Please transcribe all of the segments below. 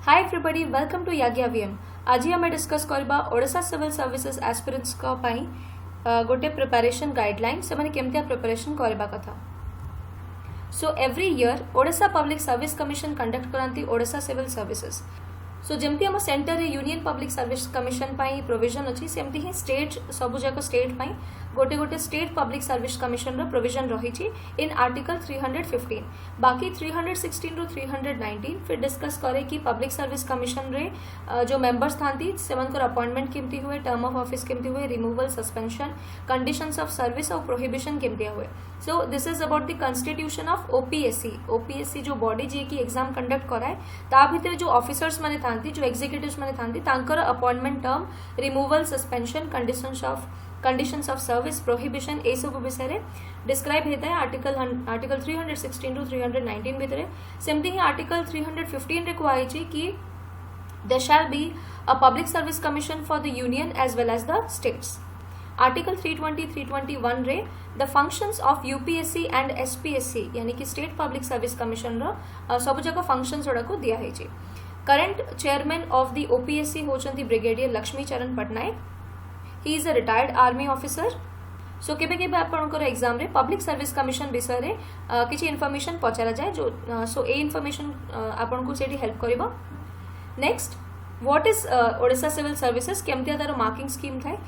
Hi everybody welcome to Yajna VM. आज आम discuss करबा ओडिशा सिविल सर्विसेज एस्पिरेंट्स को पई गोटे प्रिपरेशन गाइडलाइन से माने केमतिया प्रिपरेशन करबा कथा। So every year Odisha public service commission conduct करंती ओडिशा सिविल सर्विसेज। सो जमती आम centre union public service commission पाई प्रोविजन अच्छी सेमती ही स्टेट सबु जाक स्टेट पाई गोटे गोटे स्टेट पब्लिक सर्विस कमिशन रो प्रोविजन रही इन आर्टिकल 315। बाकी 316 रु 319 फिर डिस्कस करे कि पब्लिक सर्विस कमिशन रे जो मेंबर्स थांती सेमनकर अपॉइंटमेंट केमती हुए, टर्म ऑफ ऑफिस केमती हुए, removal, suspension, conditions of service और प्रोहिबिशन केमती हुए। सो this is about the constitution of OPSC जो बॉडी जी की एग्जाम कंडक्ट कराए ता भितर जो ऑफिसर्स माने थांती, जो एग्जीक्यूटिव्स माने थांती, तांकर appointment, term, removal, suspension, conditions of service, prohibition ए सब विषय डिस्क्राइब होता है आर्टिकल 316 टू 319 भितर। सेमती ही आर्टिकल 315 रे कुआई कि there shall be a public service commission for the union as well as the states. Article 320-321 रे the functions of UPSC and SPSC यानी कि स्टेट पब्लिक सर्विस कमिशन रो सब जगह फंक्शंस गुड़ा को दिया है। Current chairman of the OPSC होचंती brigadier Lakshmi Charan Patnaik. He is a retired army officer. So केबे केबे आपनकर एग्जाम रे पब्लिक सर्विस कमिशन विषय रे किछि इन्फॉर्मेशन पचारा जाए जो सो ए इन्फॉर्मेशन आपन को सेठी हेल्प करिवो। Next what is Odisha civil services, केमतिया तार मार्किंग स्कीम थाए।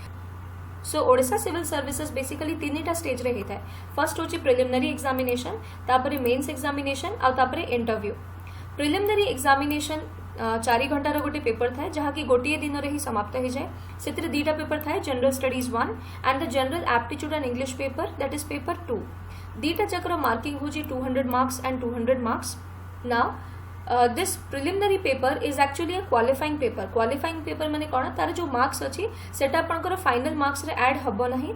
So Odisha civil services basically तीनटा स्टेज रे होता है। फर्स्ट होची प्रिलिमिनरी एग्जामिनेशन, तापरे मेंस एग्जामिनेशन और तापरे इंटरव्यू। प्रिलिमिनरी एग्जामिनेशन 4 घंटार गोटे पेपर थाए जहाँ की गोटे दिन ही समाप्त हो जाए। से दुईटा पेपर थाए, general studies 1 and the general aptitude and English paper that is paper 2। दुईटा जाकर मार्किंग हो 200 marks and 200 marks. Now this preliminary paper is actually a qualifying paper माने कौन तार जो मार्क्स अच्छी सेटा आपनकर फाइनल मार्क्स रे ऐड हबो नहीं।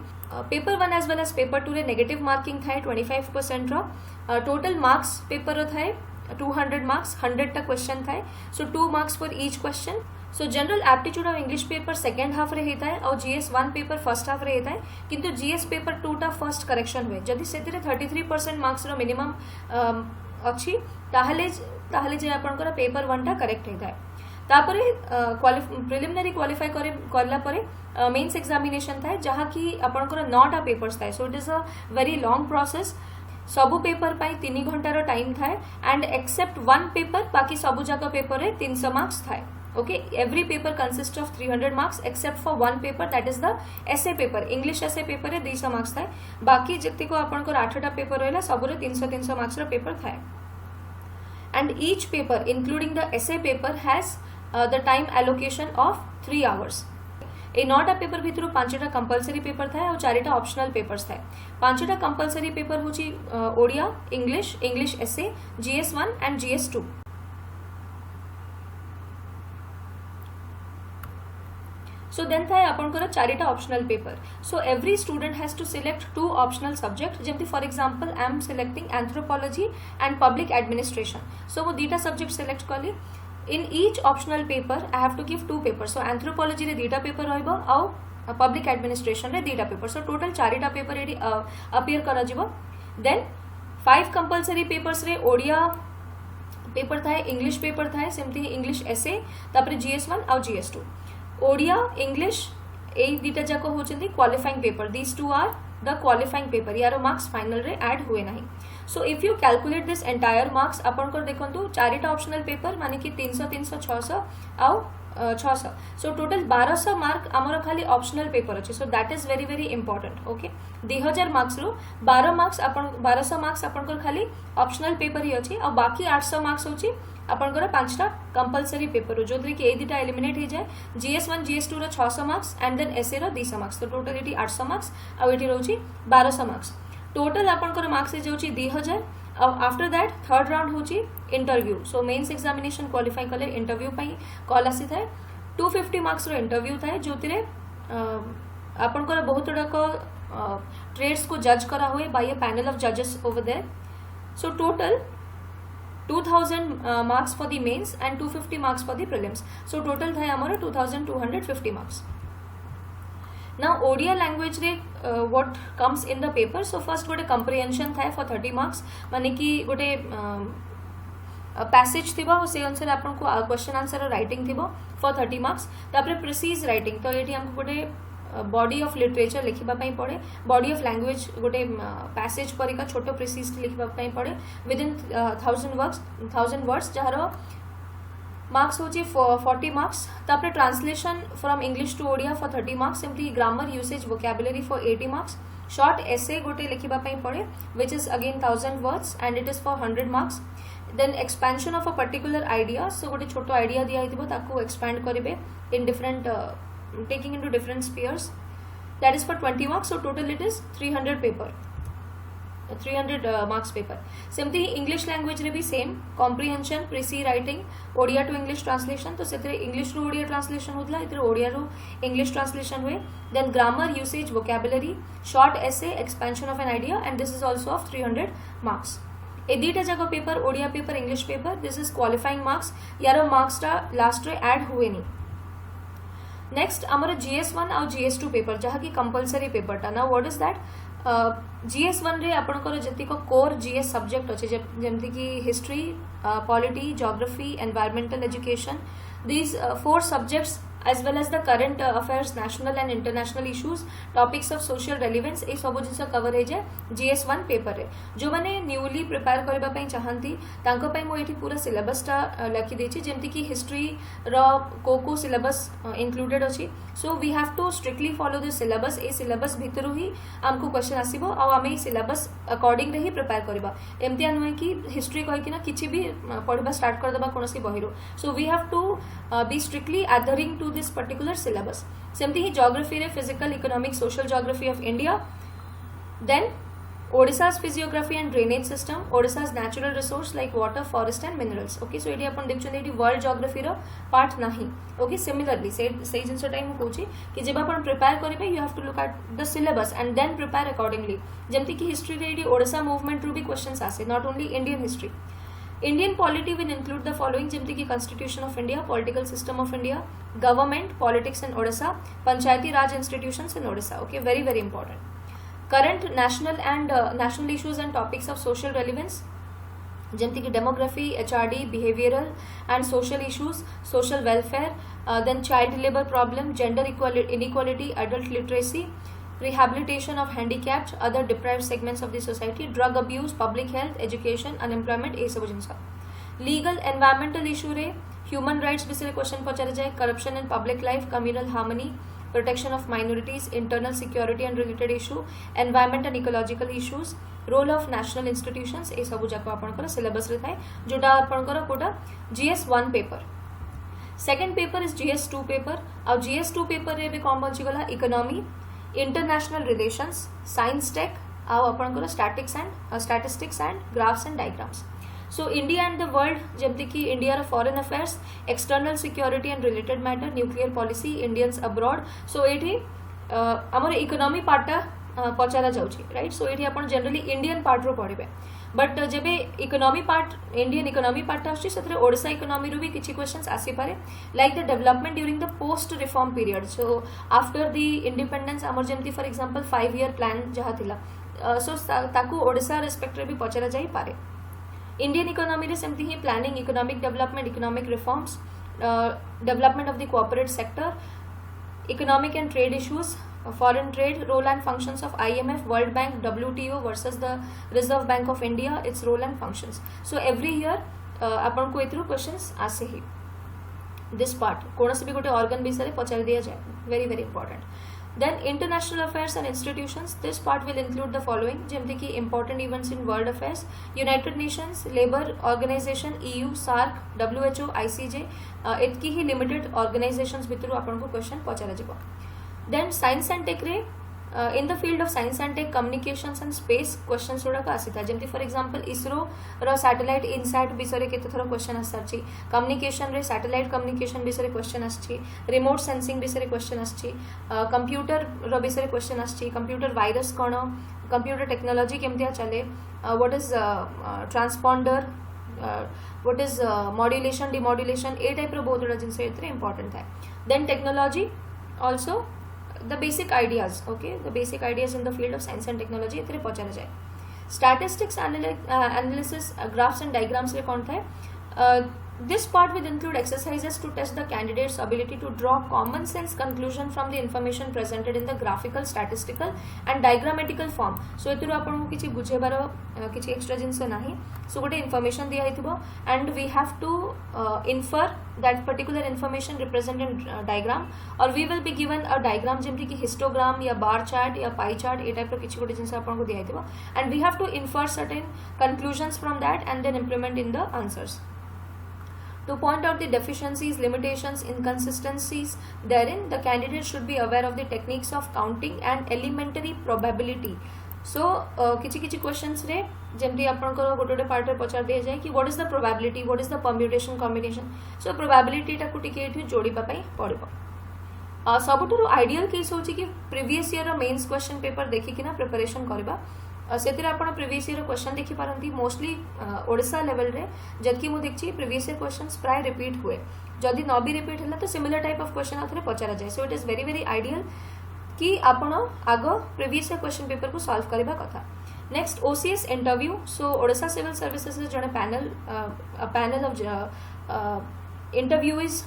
Paper 1 as well as paper 2 रे नेगेटिव मार्किंग थाए 25% रो। टोटल मार्क्स पेपर थाए 200 मार्क्स, 100 टा क्वेश्चन थाए। सो 2 marks for each question. So general aptitude of English paper second half रे होता है और जीएस 1 पेपर फर्स्ट हाफ रे होता है, किंतु जीएस पेपर 2 टा फर्स्ट करेक्शन हुए जदि से 33% मार्क्स रो मिनिमम अच्छी ताहले जे आपनकर पेपर 1 टा करेक्ट होता है। तापरे प्रिलिमिनरी क्वालिफाई करला परे मेंस एग्जामिनेशन थाए जहाँ की आपनकर 9 टा पेपर्स थाए। सो it is a very long process. सबु पेपर पाई 3 घंटार टाइम थाए एंड एक्सेप्ट 1 पेपर बाकी सबु जाक पेपर रे 300 मार्क्स थाए। Okay, every paper consist of 300 marks except for 1 paper that is the essay paper, English essay paper रे 200 marks थाए। बाकी जति को आपनकर 8टा पेपर रहला सबु रे 300 मार्क्स रो पेपर थाए। And each paper including the essay paper has the time allocation of 3 hours. ए 9टा पेपर भितर 5टा कंपलसरी पेपर थाए और 4टा ऑप्शनल पेपर्स थाए। 5टा कंपलसरी पेपर होची Odia, English essay, GS 1 and GS 2। So then थाए आपनकर 4टा optional paper. So every student has to select 2 optional subject जेमती for example I am selecting anthropology and public administration. So वो 2टा subject select कली। In each optional paper I have to give 2 paper. So anthropology रे 2टा paper रहइबो और public administration रे 2टा पेपर। सो टोटल 4टा पेपर एडी अपीयर करा जिवो। देन 5 कंपलसरी पेपर्स रे ओडिया पेपर थाए, इंग्लिश पेपर थाए, सेमती इंग्लिश एसे, तापरे जीएस 1 और जीएस 2। ओडिया, इंग्लिश ए 2टा जाक होचंती qualifying paper. These 2 are the qualifying paper, यार मार्क्स फाइनल रे ऐड हुए नहीं। So if you calculate this entire marks आपनकर देखंतु 4टा ऑप्शनल पेपर माने कि 300 300 600 आउ 600। सो टोटल 1200 मार्क आमर खाली ऑप्शनल पेपर अच्छे। So that is very very important. Okay, 2000 marks रो 1200 मार्क्स आपनकर खाली ऑप्शनल पेपर ही अच्छी और बाकी 800 मार्क्स होची आपनकर 5टा कंपलसरी पेपर जो कि ए 2टा एलिमिनेट हो जाए। जीएस 1 जीएस 2 रो 600 मार्क्स एंड देन एसए रो 200 मार्क्स। तो टोटल ये 800 मार्क्स और ये रोची 1200 मार्क्स। टोटल आपनकर मार्क्स हो जाउची 2000 और आफ्टर दैट थर्ड राउंड होची interview. So mains examination qualify कले इंटरव्यू पाई कॉल आसी थाए। 250 मार्क्स रो इंटरव्यू थाए जोतिरे आपनकर बहुत गुड़ाक ट्रेड्स को जज करा हुए बाय अ पैनल ऑफ जजेस over there. So total 2000 marks for the mains and 250 marks for the prelims. So total था हमारा 2250 marks. Now ओडिया लैंग्वेज रे what comes in the paper. So first गोटे comprehension था for 30 marks, माने कि गोटे passage थिबो से अनुसार आपन को क्वेश्चन आंसर राइटिंग थिबो फॉर 30 मार्क्स तापर प्रिसाइज राइटिंग तो एठी हमको गोटे बॉडी ऑफ लिटरेचर लिखिबा पई पड़े बॉडी ऑफ लैंग्वेज गोटे पैसेज परिका छोटो प्रिसाइज लिखिबा पई पड़े विद इन 1000 वर्ड्स जहार मार्क्स होची 40 मार्क्स तापर translation from English to Odia for 30 marks simply grammar usage vocabulary for 80 marks short essay गोटे लिखिबा पई पड़े which is again 1000 words and it is for 100 marks then expansion of a particular idea so गोटे छोटो idea दिया हिथिबो ताको expand करिवे in different taking into different spheres that is for 20 marks so total it is 300 paper 300 marks paper सेमती English language रे भी same comprehension precis writing Odia to English translation तो से इंग्लिश रु ओडिया ट्रांसलेशन होतला इधर ओडिया रु इंग्लिश ट्रांसलेशन हुए then grammar usage vocabulary short essay expansion of an idea and this is also of 300 marks ए दीटा जगह paper Odia paper English paper this is qualifying marks यार मार्क्स टा लास्ट रे ऐड हुए नहीं नेक्स्ट आमर GS1 और GS2 पेपर जहाँ की कंपलसरी पेपर टा ना व्हाट इज दैट GS1 रे आपनकर जतिक कोर GS सब्जेक्ट अच्छे जेमती की history polity geography environmental education these 4 subjects as well as the current affairs national and international issues topics of social relevance ए सब जिस कवर है जे GS1 paper रे जो माने न्यूली प्रिपेयर करबा पई चाहंती तांको पई मो एठी पूरा सिलेबस टा लिखि देछि जेमति की हिस्ट्री रो को सिलेबस इंक्लूडेड अछि so we have to strictly follow this syllabus ए सिलेबस भितरु ही हमको क्वेश्चन आसीबो आ आमे सिलेबस अकॉर्डिंग रे ही प्रिपेयर करबा एमति नुहे कि हिस्ट्री कहि कि ना किछि भी पढबा स्टार्ट कर देबा कोनोसी बहिरो so we have to be strictly adhering to this particular syllabus सेमती ही ज्योग्राफी रे physical economic social geography of India then Odisha's physiography and drainage system Odisha's natural resource like water forest and minerals okay so एठी अपन देखछन एठी world geography रो part नाही okay similarly से जिंस टाइम कहूची कि जब अपन प्रिपेयर करबे you have to look at the syllabus and then prepare accordingly जेमती कि हिस्ट्री रे एठी ओडिशा मूवमेंट रू भी क्वेश्चंस आसे not only Indian history Indian polity will include the following जेमती की Constitution of India, Political System of India, Government, Politics in Odisha, Panchayati Raj Institutions in Odisha. Okay, very very important. Current national and national issues and topics of social relevance जेमती की demography, HRD, behavioral and social issues, social welfare, then child labor problem, gender inequality, adult literacy, rehabilitation of handicapped, other deprived segments of the society, drug abuse, public health, education, unemployment ए सब जिनसा legal environmental issue रे human rights विषय question पचारे जाए corruption in public life, communal harmony, protection of minorities, internal security and related issue, environment and ecological issues, role of national institutions ए सब जाको आपनकर syllabus रे थाए जोटा आपनकर कोटा GS1 paper second paper is GS2 paper और GS2 पेपर रे भी कौन बची गला economy international relations science tech आउ आपनकर statistics and graphs and diagrams so India and the world जेमती की इंडिया रो foreign affairs external security and related matter nuclear policy Indians abroad so एठी हमर इकोनॉमी पार्टा पचारा जाउची राइट सो एठी आपण जनरली इंडियन पार्ट रो पढिबे बट जेबे economy part Indian economy part आछि सेतरे ओडिसा इकोनॉमी रू भी किछि क्वेश्चंस आसी पारे like the development during the post reform period so after the independence हमर जेमती फॉर एग्जांपल 5 ईयर प्लान जहा थिला सो ताकू ओडिसा रेस्पेक्ट रे भी पचारा जाई पारे इंडियन इकोनॉमी रे सेमती ही planning economic development economic reforms development of the corporate sector economic and trade issues foreign trade role and functions of IMF, World Bank, WTO versus the Reserve Bank of India, its role and functions. So every year अपन को इतरू questions आसे ही this part कोन से भी गोटे organ विषय पचार दिया जाए very very important. Then international affairs and institutions, this part will include the following जेमती की important events in world affairs, United Nations, Labour Organization, EU, SAARC, WHO, ICJ इतकी ही limited organizations भितरू अपन को question पचारा जिवो. Then science and tech रे in the field of science and tech communications and space questions जोड़ा का आसी था जेमती for example ISRO रो सैटेलाइट इनसैट विषय केते थरो क्वेश्चन आसछि कम्युनिकेशन रे सैटेलाइट कम्युनिकेशन विषय क्वेश्चन आसछि रिमोट सेंसिंग विषय क्वेश्चन आसछि कंप्यूटर रो विषय क्वेश्चन आसछि कंप्यूटर वायरस कोन कंप्यूटर टेक्नोलॉजी केमतिया चले what is transponder what is modulation demodulation ए टाइप रो बहुत बड़ा जिनसे इतने इंपॉर्टेंट है then technology also the basic ideas okay the basic ideas in the field of science and technology इतने पहुंचाना जाए statistics analysis graphs and diagrams रे कौन था This part will include exercises to test the candidate's ability to draw common sense conclusion from the information presented in the graphical, statistical and diagrammatical form. So एतुरु आपन को किछि बुझेबार किछि extra जिंस नाही. So गोटे information दिया हितबो and we have to infer that particular information represented in diagram, or we will be given a diagram जेमति कि histogram या bar chart या pie chart ए टाइप रो किछि गोटे जिंस आपन को दिया हितबो, and we have to infer certain conclusions from that and then implement in the answers. To point out the deficiencies, limitations, inconsistencies therein, the candidate should be aware of the techniques of counting and elementary probability. So किछि किछि questions रे जेमति आपन को गोटे part रे पचार दिया जाय कि what is the probability, what is the permutation combination. So probability टा को टिके एठी जोड़ीबा पई पड़िबो. सबुठु आइडियल केस होची कि प्रीवियस ईयर रो मेंस क्वेश्चन पेपर देखि किना प्रिपरेशन करबा. सेतिर आपण प्रीवियस ईयर क्वेश्चन देखि पारंती. मोस्टली ओडिसा लेवल रे जदकि मु देखछि प्रीवियस ईयर क्वेश्चंस प्राय रिपीट हुए. जदि न भी रिपीट होला तो सिमिलर टाइप ऑफ क्वेश्चन आथरे पचारा जाय. So it is very very ideal कि आपण आगो प्रीवियस ईयर क्वेश्चन पेपर को सॉल्व करबा कथा. Next OCS interview. So Odisha civil services रे जने panel of interviewees.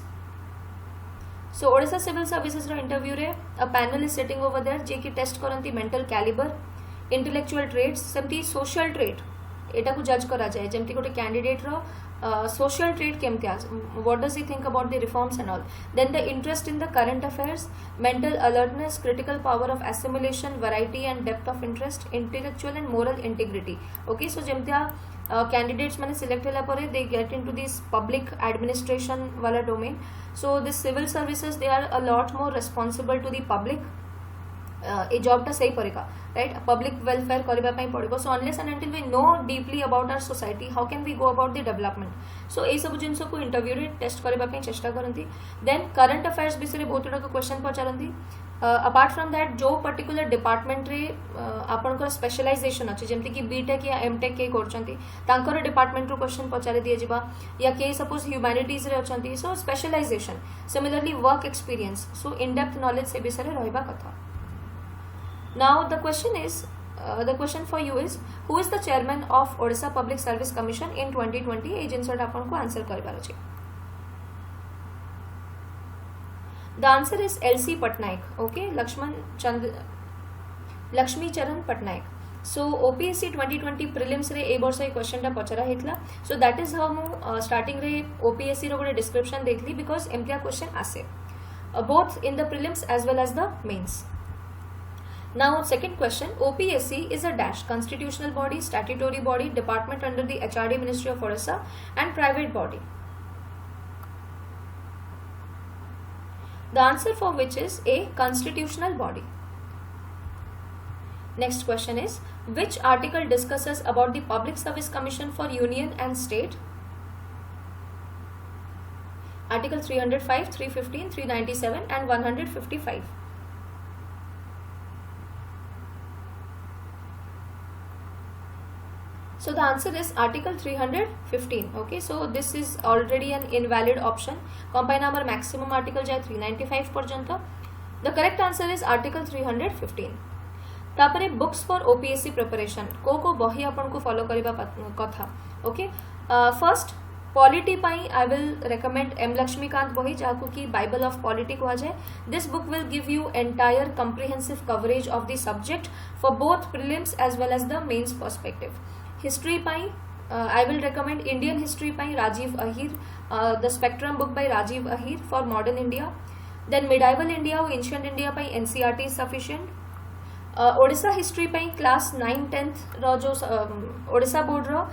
So Odisha civil services रो इंटरव्यू रे a panel is sitting over there जे कि test करंती mental calibre, intellectual trades, सेमती सोशल ट्रेड एटा को जज करा जाए. जेमती गोटे कैंडिडेट रो सोशल ट्रेड केमती आ, what does he think about the reforms and all. Then the interest in the current affairs, mental alertness, critical power of assimilation, variety and depth of interest, intellectual and moral integrity. Okay, so जेमती candidates माने select होला परे they get into this public administration वाला domain. So this civil services they are a lot more responsible to the public. ए जॉबटा सही परेगा, right. Public welfare करबा पई पड़िबो. So unless and until we know deeply about our society, how can we go about the development. So ए सब जिंस को इंटरव्यू रे टेस्ट करबा पई चेष्टा करंती. देन करंट अफेयर्स विषय बहुत गुडा क्वेश्चन पचारंती. अपार्ट फ्रॉम दैट जो पर्टिकुलर डिपार्टमेंट रे आपनकर स्पेशलाइजेशन अछि, जेमति कि बीटेक या एमटेक के करचंती तांकर डिपार्टमेंट रो क्वेश्चन पचारे दिए जिबा, या के सपोज ह्यूमैनिटीज रे अछंती. So specialization, similarly work experience. So in depth knowledge से विषय रे रहबा कथा. Now the question for you is, who is the chairman of Odisha Public Service Commission in 2020? ए जिनसट आपन को आंसर करबार अछि. The answer is LC Patnaik. Okay, Lakshmi Charan Patnaik. So OPSC 2020 prelims रे ए वर्ष ए क्वेश्चन टा पचरा हेतला. So that is how मु starting रे OPSC रो गोटे डिस्क्रिप्शन देखली, बिकॉज एमतिया क्वेश्चन आसे both in the prelims as well as the mains. Now second question, OPSC is a dash constitutional body, statutory body, department under the HRD Ministry of Odisha and private body. The answer for which is a constitutional body. Next question is, which article discusses about the Public Service Commission for Union and State? Article 305, 315, 397 and 155. So the answer is article 315. Okay, so this is already an invalid option. Combine number maximum article जाए 395 पर्यंत. The correct answer is article 315. तापरे books for OPSC preparation को बही अपन को follow करिबा कथा. Okay, first polity पाई I will recommend M Laxmikanth बही, जहां की बाइबल ऑफ पॉलिटी कहा जाए. This book will give you entire comprehensive coverage of the subject for both prelims as well as the mains perspective. History पाई I will recommend Indian history पाई Rajiv Ahir, the Spectrum book by Rajiv Ahir for modern India. Then medieval India और ancient India पाई NCERT is sufficient. Odisha history pi class 9-10 रो जो Odisha board रो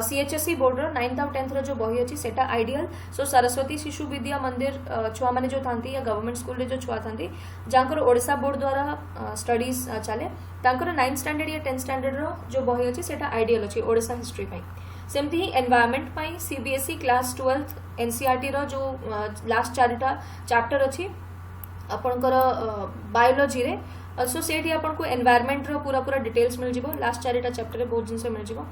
CHSE board रो 9th और 10th रो जो बही अछि सेटा आइडियल. सो सरस्वती शिशु विद्या मंदिर छुआ माने जो थांती या गवर्नमेंट स्कूल रे जो छुआ थांती जांकर ओडिशा बोर्ड द्वारा स्टडीज चले, तांकर 9th स्टैंडर्ड या 10th स्टैंडर्ड रो जो बही अछि सेटा आइडियल अछि ओडिशा हिस्ट्री पाई. सेमती ही एनवायरनमेंट पाई सीबीएसई क्लास 12th एनसीईआरटी रो जो लास्ट चारटा चैप्टर अछि आपनकर बायोलॉजी रे. सो सेठी आपन को एनवायरनमेंट रो पूरा डिटेल्स मिल जिवो. लास्ट चारटा चैप्टर रे बहुत जिंस मिल जिवो.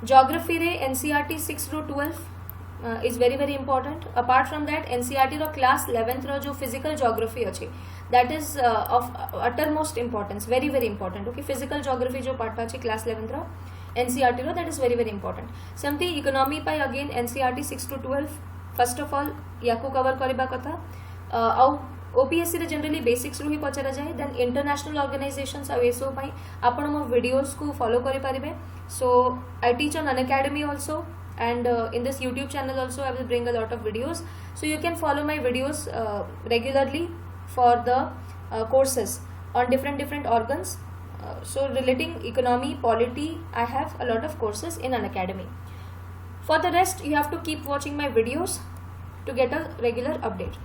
ज्योग्राफी रे एनसीईआरटी 6 रो 12 is very very important. Apart from that NCERT रो क्लास 11th रो जो फिजिकल ज्योग्राफी अछि that is of utter most importance, very very important. Okay, physical geography जो पार्ट अछि क्लास 11th रो. एनसीईआरटी रो that is very very important सेमती economy पाई again NCERT 6 to 12 first of all या को कवर करबा कथा आउ ओपीएससी रे जनरली बेसिक्स रू ही पचरा जाए देन इंटरनेशनल ऑर्गेनाइजेशंस आ एसो पाई आपण मो वीडियोस को फॉलो करि परिबे so I teach on Unacademy also and in this YouTube channel also I will bring a lot of videos so you can follow my videos regularly for the courses on different organs so relating economy polity I have a lot of courses in Unacademy. For the rest you have to keep watching my videos to get a regular update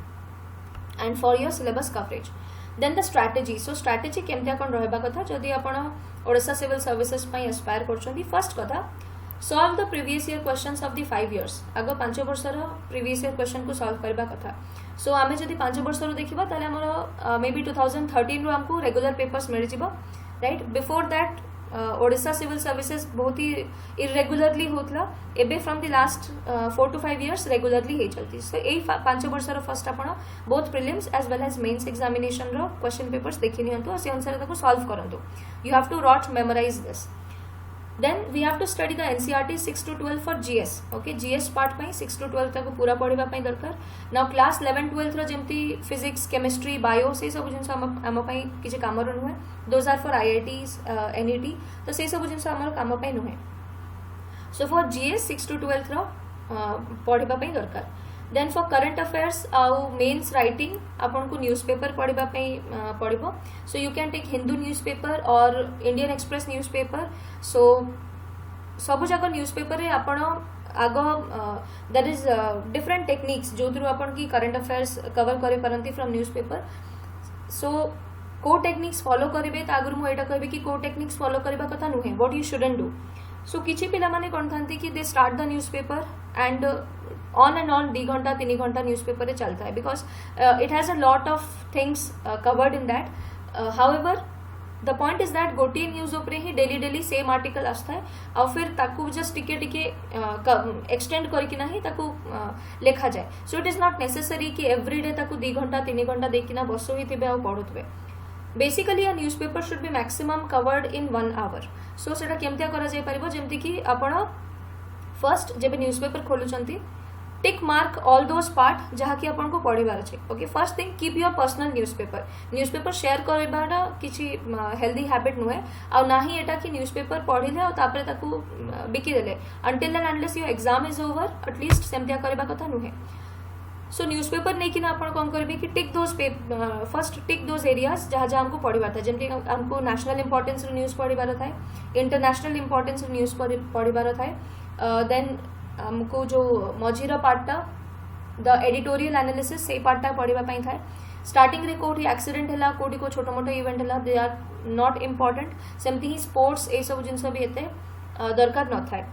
and for your syllabus coverage. Then the strategy so strategy केमतिया कोन रहबा कथा जदि आपण Odisha civil services पई Aspire करछंती first कथा solve the previous year questions of the 5 years आगो 5 वर्षर previous year question को solve करबा कथा so आमे जदि 5 वर्षर देखिबा ताले हमर मे बी 2013 रो हमको रेगुलर पेपर्स मिल जिवो right before that Odisha civil services बहुत ही इरेगुलरली होतला एबे from the last 4 to 5 years regularly हे चलती सो एई 5 वर्षर फर्स्ट आपण both prelims as well as mains examination रो क्वेश्चन पेपर्स देखि नियंतु और से अनुसार ताको सॉल्व करंतु you have to rote memorize this. Then we have to study the NCERT 6 to 12 for GS. Okay, GS part pi 6 to 12 तक पूरा पढ़िबा पाई दरकार. Now class 11 12 रो जेमती physics, chemistry, bio से सब जिनस हम पाई किछि काम रो नुहे. Those are for IITs, NET. तो से सब जिनस हमर काम पाई नुहे. So for GS 6 to 12 रो पढ़िबा पाई दरकार. Then for current affairs आउ मेंस राइटिंग आपन को न्यूज़पेपर पढ़िबा पई पढ़िबो so you can take Hindu newspaper और Indian Express newspaper so सब जगह न्यूज़पेपर रे आपन आगो there is different techniques जो थ्रू आपन की current affairs कवर करे परंती from newspaper so को टेक्निक्स फॉलो करिवे ता आगुर मु एटा कहबे कि को टेक्निक्स फॉलो करबा कथा नुहे what you shouldn't do so किछि पिला माने कोन थांती कि they start the newspaper and on and on 2 घंटा 3 घंटा न्यूज़पेपर रे चलता है because it has a lot of things covered in that however the point is that गोटे न्यूज उपरे ही डेली सेम आर्टिकल आस्था है और फिर ताकू जस्ट टिके एक्सटेंड करके ना ही ताकू लेखा जाए so it is not necessary कि एवरीडे ताकू 2 घंटा 3 घंटा देखिना बसो ही थिबे आ पढुथबे basically a newspaper should be maximum covered in 1 hour so सेटा केमतिया करा जाय परिबो जेमति कि आपण फर्स्ट जेबे न्यूज़पेपर खोलुचंती tick mark all those part जहाँ कि आपन को पढ़िबार अछि okay first thing keep your personal newspaper share करबाटा किछि हेल्दी हैबिट नुहे आ नाही एटा कि न्यूज़पेपर पढ़िले और तापरे ताकू बिकी देले until and unless your exam is over at least सेमतिया करबा कथा नुहे सो न्यूज़पेपर नहीं कि ना आपण कोन करबे कि tick those first tick those areas जहाँ जहाँ हमको पढ़िबार था जेमति हमको नेशनल इंपोर्टेंस न्यूज़ पढ़िबार था इंटरनेशनल इंपोर्टेंस न्यूज़ पढ़िबार था देन हमको जो मझीर पार्टा द एडिटोरियल एनालिसिस से पार्टा पढ़िबा पई थाए स्टार्टिंग रे कोठी एक्सीडेंट हला कोठी को छोटो मोटो इवेंट हला दे आर नॉट इंपोर्टेंट सेमती ही स्पोर्ट्स ए सब जिंस भी एते दरकार न थाए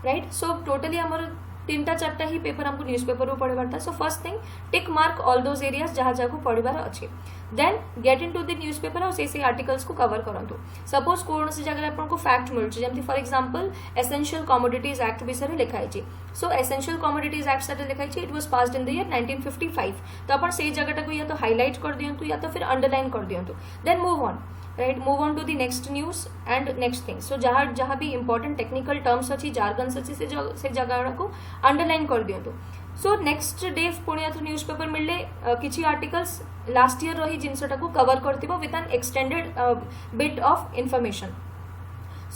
राइट सो टोटली हमर 3टा 4टा ही पेपर हमको न्यूज़पेपर रो पढ़िबार था so first thing tick mark all those areas जहाँ जहाँ को पढ़िबार अछि then get into the newspaper और से आर्टिकल्स को कवर करंतु सपोज कोन से जगह आपन को फैक्ट मिल जेमति for example essential commodities act विषय लिखाई छी सो एसेंशियल कमोडिटीज एक्ट से लिखाई छी it was passed in the year 1955 तो अपन से जगहटा को या तो हाईलाइट कर दियंतु या तो फिर अंडरलाइन कर दियंतु then move on right move on to the next news and next thing so जहाँ भी इंपोर्टेंट टेक्निकल टर्म्स अच्छी जार्गन्स अच्छी से जगह को अंडरलाइन कर दियंतु सो नेक्स्ट डे पुणी तो न्यूज़पेपर मिलले किछि आर्टिकल्स लास्ट ईयर रही जिनसटा को कवर करथिबो with an extended bit of information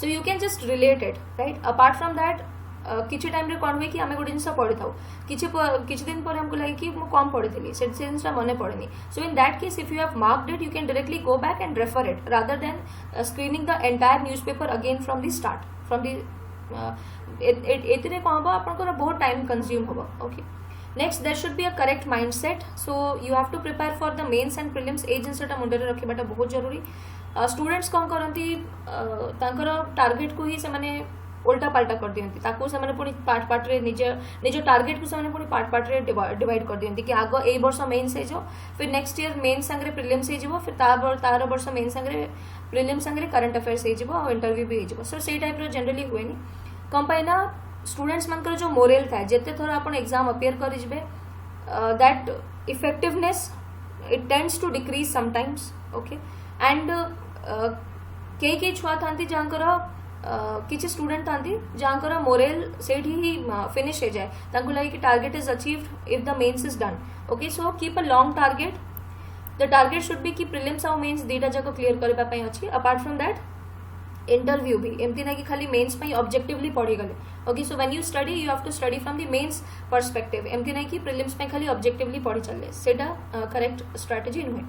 so you can just relate it right apart from that किछि टाइम रे कोन वे कि हमें गोटे जिनस पढ़ी थाउ किछि दिन पर हमको लगे कि मु कम पढ़ी से जिनसा मने पड़ेनी so in that case if you have marked it you can directly go back and refer it rather than screening the entire newspaper again from the start from the एतिरे कोन हबो आपनकर बहुत टाइम कंज्यूम हबो okay next there should be a correct mindset so you have to prepare for the mains and prelims ए जिनसटा मुंडे रखिबाटा बहुत जरूरी स्टूडेंट्स कोन करंती तांकर टारगेट को ही से माने उल्टा पाल्टा कर दियंती ताकू से माने पुनी पार्ट रे निज टारगेट को से माने पुनी पार्ट रे डिवाइड कर दियंती कि आगो ए वर्ष मेंस हे जो फिर नेक्स्ट ईयर मेंस संगे प्रीलिम्स हे जिवो फिर तार वर्ष मेंस संगे प्रीलिम्स संगे करंट अफेयर्स हे जिवो और इंटरव्यू भी हे जिवो सो सेई टाइप रो जनरली होएनी कम पाइना स्टूडेंट्स मानकर जो मोरल था जेते थोर आपण एग्जाम अपियर करि जिवे that effectiveness it tends to decrease sometimes okay and के छुआ थांती जानकर किसी स्टूडेंट था जहाँ मोरल से ही फिनिश हो जाए लगे कि target is achieved if the mains is done okay so keep a long target the target should be कि प्रिलिम्स आउ मेन्स दुईटा जाक क्लीयर करने अच्छी अपार्ट फ्रॉम दैट इंटरव्यू भी एमती ना कि खाली मेन्स ऑब्जेक्टिवली पढ़ी गले okay so when you study you have to study from the mains perspective एमती ना कि प्रिलिम्स खाली ऑब्जेक्टिवली पढ़ी चलले सेटा करेक्ट स्ट्राटेजी नुहे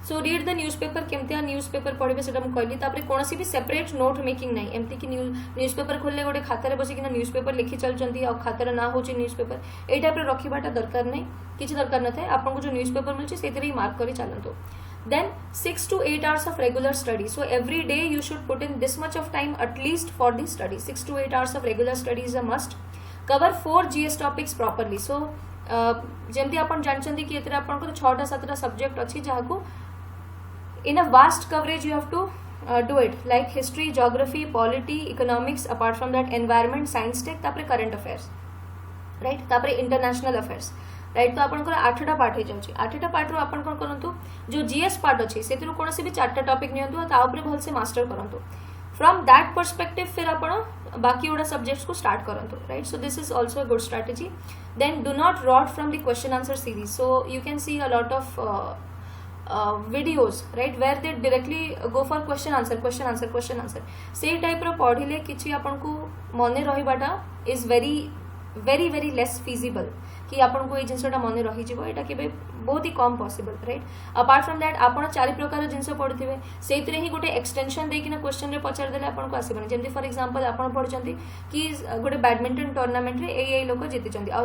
सो रीड द न्यूज़पेपर केमती न्यूज़पेपर पढ़े से कहली कौन भी सेपरेट नोट मेकिंग ना एमती कि न्यूज़पेपर खोलने गोटे खातार बसिक न्यूज़पेपर लिखी चलती खातार ना हो न्यूज़पेपर ये टाइप रखाटा दरकार नहीं किसी दरकार न था आपको जो न्यूज़पेपर मिलूँ से मार्क कर चलतु then 6 to 8 hours of regular study so every day you should put in this much of time at least for the study 6 to 8 hours of regular study is a must cover 4 GS topics properly so जमती आपण जानचंदी कि एतरे आपण को 6टा 7टा subject अछि जहा को in a vast coverage you have to do it like history geography polity economics apart from that environment science tech तापरे current affairs right तापरे international affairs राइट तो आपन 8टा पार्ट हो जाउची 8टा पार्ट रो आपन कोन करंतु जो जीएस पार्ट अछि सेतिरो कोनोसी भी 4टा टॉपिक नियंतु ता ऊपर भल से मास्टर करंतु फ्रॉम दैट पर्सपेक्टिव फिर आपन बाकी ओडा सब्जेक्ट्स को स्टार्ट करंतु right so this is also a good strategy then do not rote from the question answer series so you can see a lot of videos right where they directly go for question answer से type रो पढ़िले किछि आपन को मने रहिबाटा is very less feasible कि आपन को ये जिनसटा मने रही जीवो एटा केबे बहुत ही कम possible right apart from that आपन चारि प्रकार जिनस पढ़िथिबे सेतिरे ही गोटे एक्सटेंशन देकिना क्वेश्चन रे पचार देले आपन को आसीबनी जेमति फॉर एग्जांपल आपन पढ़चंती कि गोटे बैडमिंटन टूर्नामेंट रे एई लोक जीतिचंती आ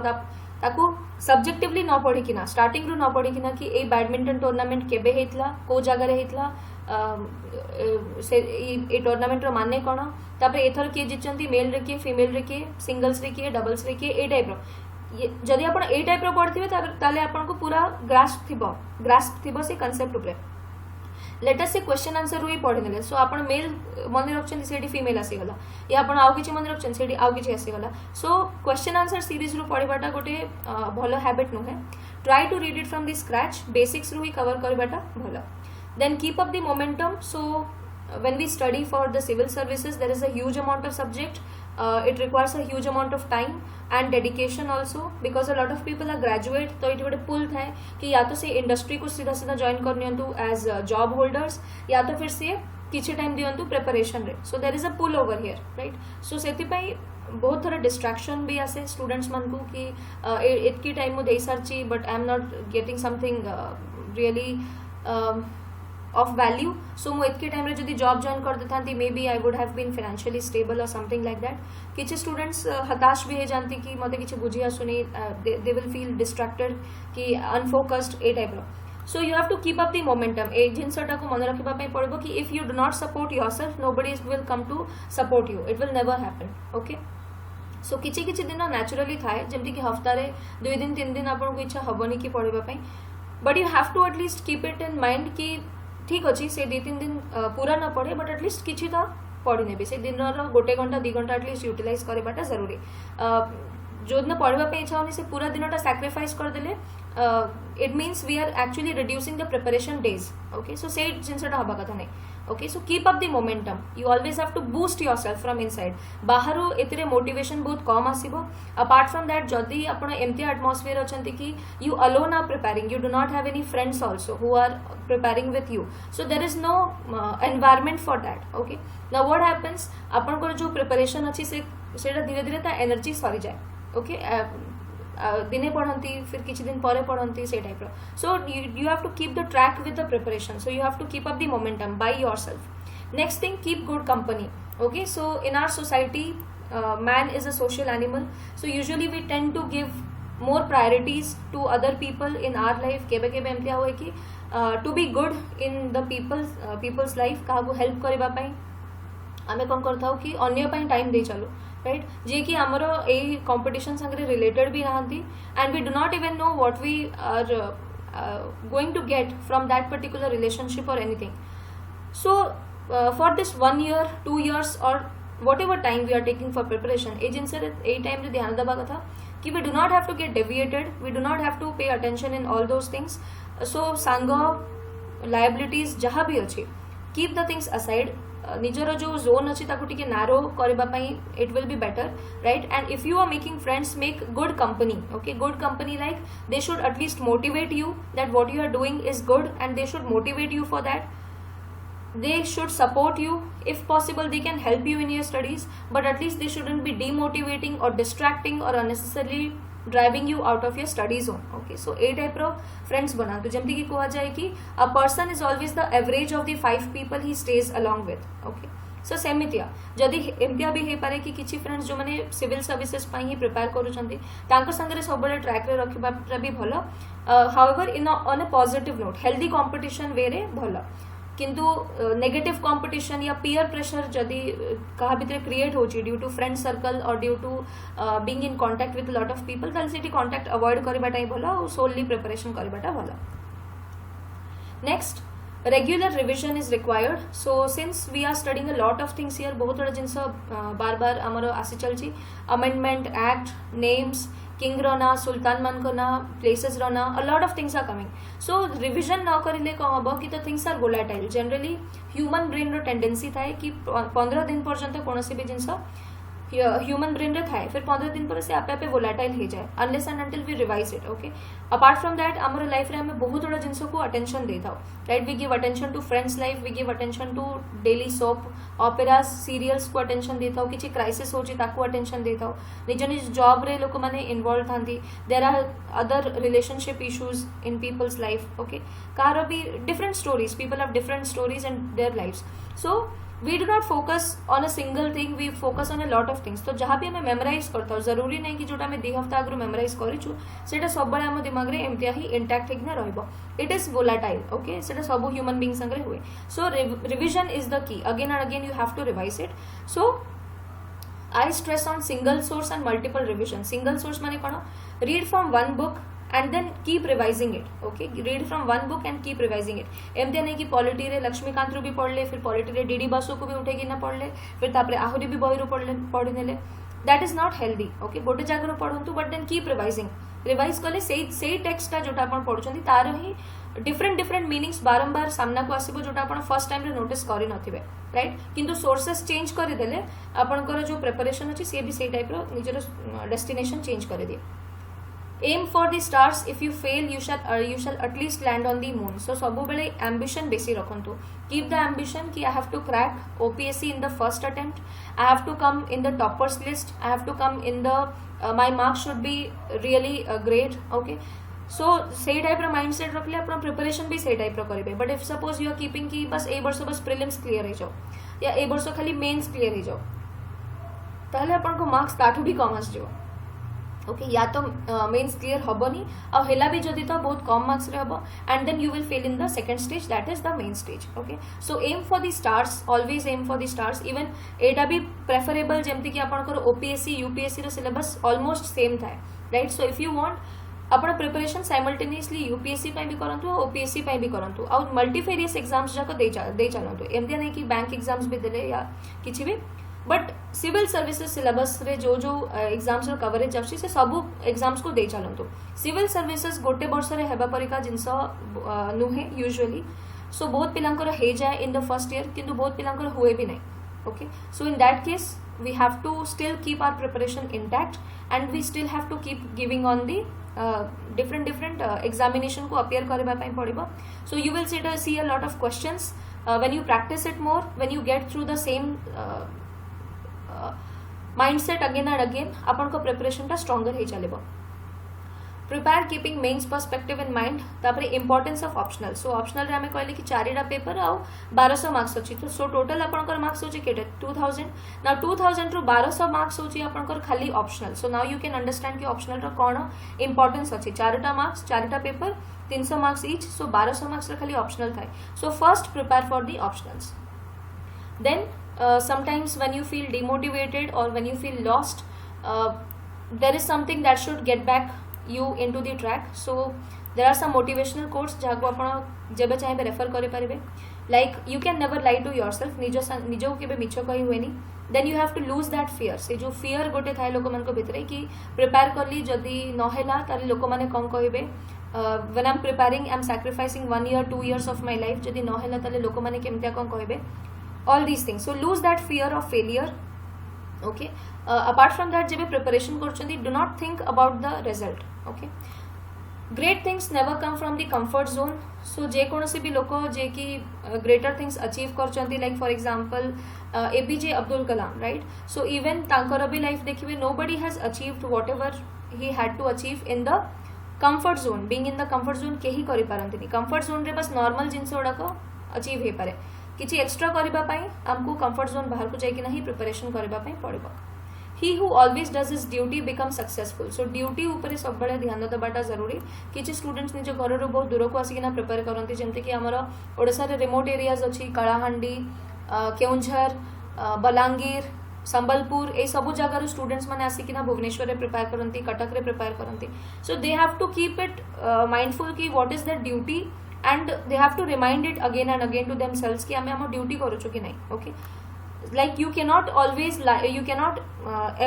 ताकू सब्जेक्टिवली न पढ़ी किना स्टार्टिंग रू न पढ़ी किना कि ए बैडमिंटन टूर्नामेंट केबे हेतला को जगह रे हेतला से ए टूर्नामेंट रो माने कोन तापर एथर के जीतचंती मेल रे के फीमेल रे के सिंगल्स रे के डबल्स रे के ए टाइप रो जदि आपण ए टाइप रो पढ़थिबे ताले आपण को पूरा ग्रास्प थिबो से कांसेप्ट ऊपर लेट अस से क्वेश्चन आंसर रू ही पढ़ी नेले सो आपण मेल मन रखचंती सेठी फीमेल आसी गला या आपण आउ किछि मन रखचंती सेठी आउ किछि आसी गला सो क्वेश्चन आंसर सीरीज रू पढ़िबाटा गोटे भलो हैबिट नुहे try to read it from the scratch basics रू ही कवर करबाटा भलो then keep up the momentum so when we study for the civil services there is a huge amount of subject it requires a huge amount of time and dedication also because a lot of people are graduate तो it would pull था कि या तो से industry को सीधा सीधा join करनी हो एज जॉब होल्डर्स या तो फिर से किसी टाइम दियंतु प्रिपरेशन रे so there is a pull over here right so सेति पई बहुत थोड़ा डिस्ट्रैक्शन भी आसे स्टूडेंट्स मन को कि एतकी टाइम मु देई सारची but I am not getting something really of value so मु इतके टाइम रे जदी जॉब जॉइन कर देथांती maybe I would have been financially stable और समथिंग लाइक दैट किछि स्टूडेंट्स हताश भी हे जानती कि मते किछि बुझी आसुनी दे विल फील डिस्ट्रैक्टेड कि अनफोकस्ड ए टाइप रो so you have to keep up the momentum ए जिनसटा को मन रखिबा पई पड़बो कि if you do not support yourself nobody will come to support you it will never happen okay so किछि किछि दिन नेचुरली थाए जेमति कि हफ्तारे 2 दिन 3 दिन आपन को इच्छा हबनी कि पढ़िबा पई but you have to at least keep it in mind कि ठीक अच्छी से 2-3 दिन पूरा न पढ़े बट एटलिस्ट किसी तो पढ़ी ने से दिन गोटे घंटा 2 घंटा एटलिस्ट यूटिलाइज करवाटा जरूरी जो दिन पढ़ापी इच्छा होनी से पूरा दिनटा सैक्रिफाइस करदे it means we are actually reducing the preparation days okay so से जिनसटा हवा कथा नहीं okay so keep up the momentum you always have to boost yourself from inside बाहर एतिरे मोटिवेशन बहुत कम आसीबो अपार्ट फ्रॉम दैट जदि आपण एमती एटमॉस्फेयर अछंती कि you alone are preparing you do not have any friends also who are preparing with you so there is no environment for that okay now what happens आपण को जो preparation अछि से सेटा धीरे धीरे ता एनर्जी सरी जाए ओके दिने पढ़ती फिर किसी दिन पर पढ़ती से type so you have to keep the track with the preparation so you have to keep up the momentum by yourself next thing keep good company okay so in our society man is a social animal so usually we tend to give more priorities to other people in our life केबे केबे एमती होय कि to be good in the people's life काहा को help करबा पई आमे कोन करथाउ कि अन्य पई टाइम दे चलो राइट जे कि हमरो ए कंपटीशन संगे रिलेटेड भी रहंती and we do not even know what we are going to get from that particular relationship और anything so for this 1 year 2 years or whatever time we are taking for preparation ए जिनसे ए time रे ध्यान देबा कथा कि we do not have to get deviated we do not have to pay attention in all those things so संग liabilities जहाँ भी अच्छी keep the things aside निजर जो जोन अच्छी टिके नारो करने it will be better right and if you are making friends make good company okay good company like they should at least motivate you that what you are doing is good and they should motivate you for that they should support you if possible they can help you in your studies but at least they shouldn't be demotivating or distracting or unnecessarily driving you out of your study zone okay so a type ro friends banantu jemti ki koha jaye ki a person is always the average of the 5 people he stays along with okay so सेमितिया जदि एमतिया भी हे पारे कि किछि friends जो माने civil services पई ही prepare करूछंती तांको संगरे सबले ट्रैक रे रखिबा भी भलो however in on a positive note healthy competition वे रे भलो किंतु नेगेटिव कंपटीशन या पीयर प्रेशर जदि कहा भितर क्रिएट होची ड्यू टू फ्रेंड सर्कल और due to being in contact with lot of people ताल सेठी कांटेक्ट अवॉइड करबाटा ही भलो और सोलली प्रिपरेशन करबाटा भलो next regular revision is required so since we are studying a lot of things here बहुत बड़ा जिनस बार बार आमर आसी चलची amendment act names किंग रना सुल्तान मान को ना प्लेसेस रना a lot of things are coming so revision न करिले कौन हम कि तो things are volatile generally human brain रो टेंडेंसी थाए कि 15 दिन पर्यंत कौन भी जिनस ह्यूमन ब्रेन रे थाए फिर 15 दिन पर से आपे आपे वोलाटाइल हो जाए unless and until we revise it okay apart from that आमर लाइफ रे हमें बहुत बड़ा जिनस को अटेंशन दे थाओ right we give attention to friends life we give attention to daily soap operas serials को अटेंशन दे थाओ किछि क्राइसिस होची ताको अटेंशन दे थाओ निज निज जॉब रे लोक माने इन्वॉल्व थांती there are other relationship issues in people's life okay कार भी different stories people have different stories in their lives so we do not focus on a single thing we focus on a lot of things तो जहाँ भी हमें memorise करता जरूरी नहीं कि जोटा हमें 2 हफ्ता आगु मेमोराइज करिछु सेटा सब बळे हम दिमाग रे एमतिया ही इंटैक्ट हेकना रहइबो इट इज वोलाटाइल ओके सेटा सब ह्यूमन बीइंग संगे हुए so revision is the key again and again you have to revise it so I stress on single source and multiple revision single source माने कोन read from one book and then keep revising it okay read from one book and keep revising it एमते नहीं कि polity रे लक्ष्मीकांत रू भी पढ़ले फिर polity रे डीडी बासु को भी उठे कि ना पढ़ले फिर तापरे आहुरी भी बही रू पढ़ी नेले that is not healthy okay गोटे जगह पढ़ंतु but then keep revising revise कले सेही टेक्स्टटा जोटा आपण पढुचंती तार ही डिफरेंट मीनिंग्स बारंबार सामना को आसीबो जोटा आपण फर्स्ट टाइम रे नोटिस करि नथिबे राइट किंतु सोर्सेस चेंज करि देले आपनकर जो प्रिपरेशन अछि से भी सेही टाइप रो निजर डेस्टिनेशन चेंज करि दिए aim for the stars if you fail you shall at least land on the moon so सब बेले ambition बेसी रखंतु keep the ambition कि I have to crack OPSC in the first attempt I have to come in the toppers list I have to come in the my marks should be really great okay so सही type रो mindset रखले अपन preparation भी सही type रो करिवे but if suppose you are keeping कि बस ए वर्ष बस प्रीलिम्स क्लियर हो जाओ या ए वर्ष खाली मेंस क्लियर हो जाओ ताहले अपन को मार्क्स ताठू भी कम आस जाओ ओके या तो मेन्स क्लियर हबनी आ हेला भी जदि तो बहुत कम मार्क्स रे हबो and then you will fail in the second stage that is the main stage okay so aim for the stars always aim for the stars even एटा भी प्रेफरेबल जेमति कि आपनकर ओपीएससी यूपीएससी रो सिलेबस ऑलमोस्ट सेम थाए right so if you want अपन preparation simultaneously UPSC पई भी करंतु और ओपीएससी पई भी करंतु आ मल्टीफेरियस एग्जाम्स जाको दे चलंतु एमते नहीं कि बैंक एग्जाम्स भी देले या किछि भी बट सिविल सर्विसेज सिलेबस रे जो एग्जाम्स रो कवरेज आछि से सब एग्जाम्स को दे चलंतु सिविल सर्विसेज गोटे वर्ष रे हेबा परिका जिंस नुहे यूजुअली सो बहुत पिलांकर हे जाए इन द फर्स्ट ईयर किंतु बहुत पिलांकर हुए भी नहीं okay so in that case we have to still keep our preparation intact and we still have to keep giving on the different examination को appear करबा पई पड़िबो so you will see a lot of questions when you practice it more when you get through the same mindset again and again अपन को preparation टा stronger ही चलेबो prepare keeping mains perspective in mind तापरे importance of optional so optional रे हमें कहले कि 4टा paper आ 1200 marks अछि तो सो टोटल आपनकर मार्क्स होची केटे 2000 नाउ 2000 रु 1200 मार्क्स होची आपनकर खाली optional so now you can understand कि ऑप्शनल रो कोन इंपोर्टेंस अछि 4टा मार्क्स 4टा paper 300 marks each so 1200 marks रे खाली ऑप्शनल थाय so first prepare for the optionals then sometimes when you feel demotivated or when you feel lost there is something that should get back you into the track so there are some motivational quotes जहाँ को आपण जब चाहे refer करे पारिबे like you can never lie to yourself निजो केबे मिछ कहि हुएनी then you have to lose that fear से जो fear गोटे थाए लोक मन को भितरे कि प्रिपेयर करली जदी न हैला ताले लोक माने कोन कहिबे when I'm preparing I'm sacrificing 1 year 2 years of my life जदी न हैला ताले लोक माने केमतिया कोन कहिबे all these things. So lose that fear of failure. Okay, apart from that, जब preparation करछंती, do not think about the result. Okay, great things never come from the comfort zone. So जे कोनोसी भी लोको जे की greater things achieve करछंती, like for example APJ Abdul Kalam, right? So even तांकर भी life देखिए, nobody has achieved whatever he had to achieve in the comfort zone. Being in the comfort zone केही करि पारंती. Comfort zone रे बस normal जिनस गुड़ाक achieve हे पारे. किसी extra करबा पाई हमको कंफर्ट जोन बाहर को जाइकिना ही प्रिपरेशन करबा पाई पड़िबो. He who always does his duty become successful. So duty ऊपर सब बळे ध्यान देबाटा जरूरी. किसी स्टूडेंट्स निज घर रो बहुत दूर को आसिकिना प्रिपेयर करंती, जेमते कि हमर ओडिसा रे रिमोट एरियाज अछि, कलाहांडी, केउंझर, बलांगीर, संबलपुर, ए सब जगार स्टूडेंट्स माने आसिकिना भुवनेश्वर रे प्रिपेयर करंती, कटक रे प्रिपेयर करंती. So they have to keep it mindful कि what is their duty, and they have to remind it again and again to themselves कि हमें हम ड्यूटी करो कि नहीं. Okay, like you cannot always lie, you cannot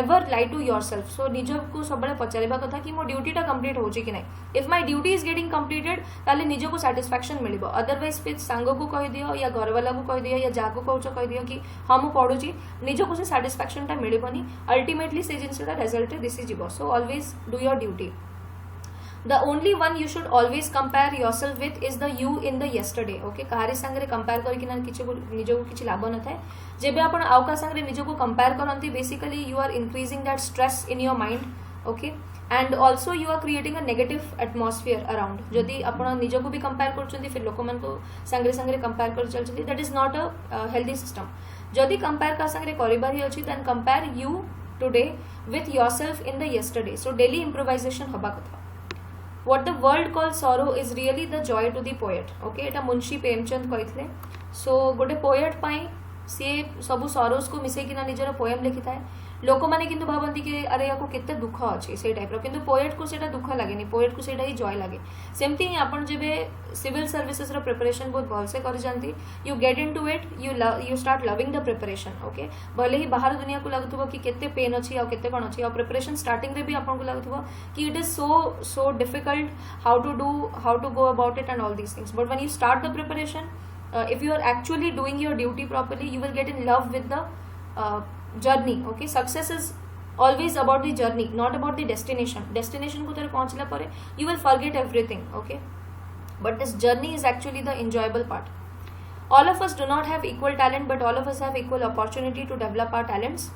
ever lie to yourself. So निज को सब बड़े पचारिबा कथा कि मो ड्यूटी टा कंप्लीट होची कि नहीं. if my duty is getting completed ताले निज को satisfaction मिलिबो. अदरवाइज फिर सांग को कहि दियो या घर वाला को कहि दियो या जाको कहउछ कहि दियो कि हम पढुची, निज को से satisfaction टा मिलिबोनी. अल्टीमेटली से जिनसटा रिजल्ट दिस इज जिवो. So always do your duty. The only one you should always compare yourself with is the you in the yesterday. Okay, कहारी संगरे कंपेयर करके ना किसी को निजो को किसी लाभ न थाए. जेबे आपण आउका संगरे निजो को कंपेयर करंती, basically you are increasing that stress in your mind. Okay, and also you are creating a negative atmosphere around. जदि आपण निजो को भी कंपेयर करचंती, फिर लोक मन को संगरे संगरे कंपेयर कर चलचंती, that is not a healthy system. जदि कंपेयर का संगरे करिबार ही अछि, then compare you today with yourself in the yesterday. So daily improvisation हबा कथा. What the world calls sorrow is really the joy to the poet. Okay, एटा मुंशी प्रेमचंद कहिथले. सो गोटे poet पाई सी सबु सरोज को मिसे किना निजर पोएम लिखि थाए. लोक माने किंतु भाबंती कि अरे याको केते दुख अछि से टाइप रो, किंतु पोएट को सेटा दुख लागेनी, पोएट को सेटा ही जॉय लागे. सेमती ही आपण जेबे सिविल सर्विसेज रो प्रिपरेशन बहुत भल से करि जानती, you get into it, you start loving the preparation. Okay, भले ही बाहर दुनिया को लागुथबो कि केते पेन अछि आ केते कोन अछि, आ प्रिपरेशन स्टार्टिंग रे भी आपण को लागुथबो कि it is so difficult, how to go about it and all these things. But when you start the preparation, if you are actually doing your duty properly, you will get in love with the journey. Okay, success is always about the journey, not about the destination को तेरे पहुंचला परे you will forget everything. Okay, but this journey is actually the enjoyable part. All of us do not have equal talent, but all of us have equal opportunity to develop our talents.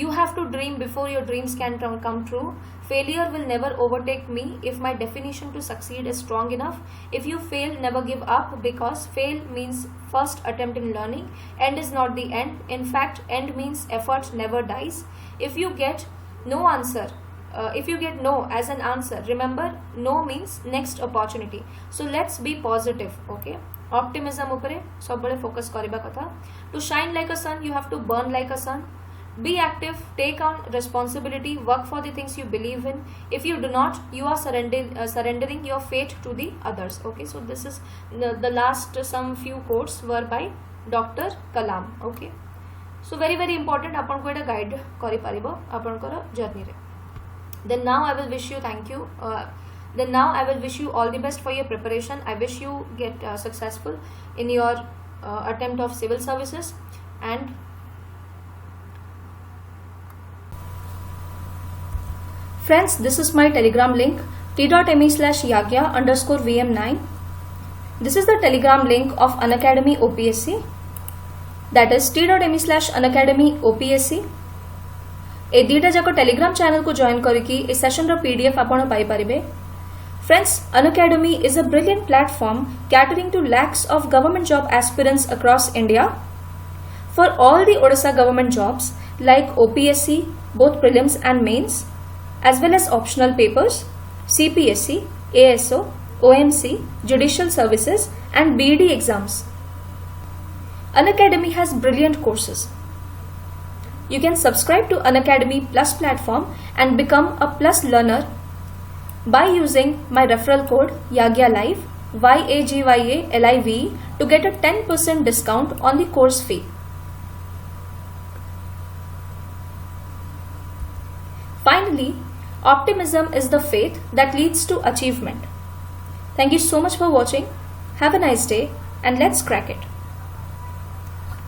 You have to dream before your dreams can come true. Failure will never overtake me if my definition to succeed is strong enough. If you fail, never give up, because fail means first attempt in learning. End is not the end. In fact, end means effort never dies. If you get no answer, if you get no as an answer, remember no means next opportunity. So let's be positive. Okay, optimism upare सबबळे focus करिबा कथा. To shine like a sun, you have to burn like a sun. Be active, take on responsibility, work for the things you believe in. If you do not, you are surrendering your fate to the others. Okay, so this is the last some few quotes were by Dr. Kalam. Okay, so very important. आपण को एटा guide करि परिबो आपण को journey रे. Then now I will wish you thank you. Then now I will wish you all the best for your preparation. I wish you get successful in your attempt of civil services. And friends, this is my Telegram link, t.me/yagya_vm9. This is the Telegram link of Unacademy OPSC. That is t.me/Unacademy OPSC. ए दीटा जाको Telegram channel को join करके A session row PDF आपण पाई परिबे. Friends, Unacademy is a brilliant platform catering to lakhs of government job aspirants across India. For all the Odisha government jobs like OPSC, both prelims and mains, as well as optional papers, CPSC, ASO, OMC, Judicial Services and BED exams. Unacademy has brilliant courses. You can subscribe to Unacademy Plus platform and become a Plus learner by using my referral code YAGYALIVE, YAGYALIVE, to get a 10% discount on the course fee. Finally, optimism is the faith that leads to achievement. Thank you so much for watching. Have a nice day and let's crack it.